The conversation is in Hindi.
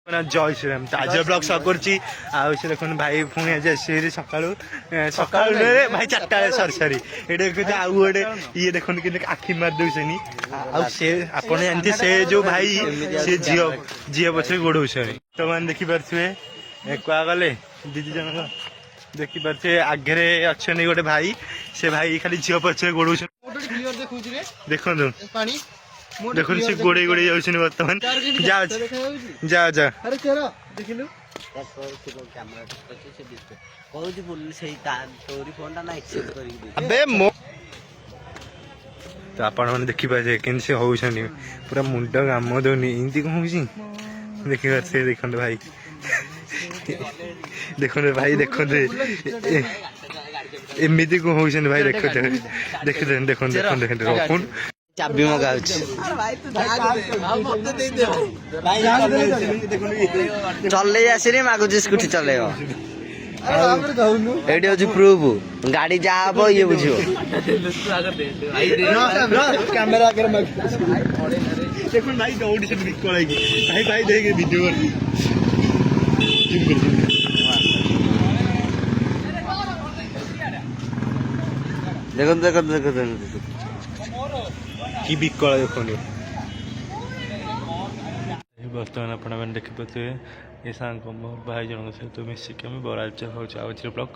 जय श्रीराम आज ब्लॉग सब करछि देखुन भाई पुणी आज आसी सकाळु सकाळु भाई 4टा सॉरी सॉरी एडे देखु आउ गोटे ये देखुन कि आखि मार दउसनी आ से आपण जानते से जो भाई से जियो जियो पछे गोडउसनी तो मान देखि परछे एकवा गले दीदी जन देखि परछे आगे अच्छे गोटे भाई से भाई खाली जियो पछे गोडउसनी देखो पानी देखो से गोड़े गोड़े जाउछन वर्तमान जा जा जा अरे केरा देखिलु कहूची बोल सही तोरी फोन ना एक्सेप्ट करी अबे मो तो आपण माने देखि पाजे केन से होउछनी पूरा मुंड काम दोनी इंती कहूची देखि बात से देखन भाई देखो भाई देखो एमिति को होउछन भाई देखो देखो देखो देखो फोन चाबी मगा चल आसनी मागुची स्कूटी चल ये प्रूफ गाड़ी जहाँ हम ये बुझ कैमेरा भाई दौड़ी से भाई भाई देखे वीडियो देखो देखो देखो देखो कि विकल देखनी बर्तमान आप देखिपे ये सांग भाई जन सहित मिसिक बराल ब्लॉग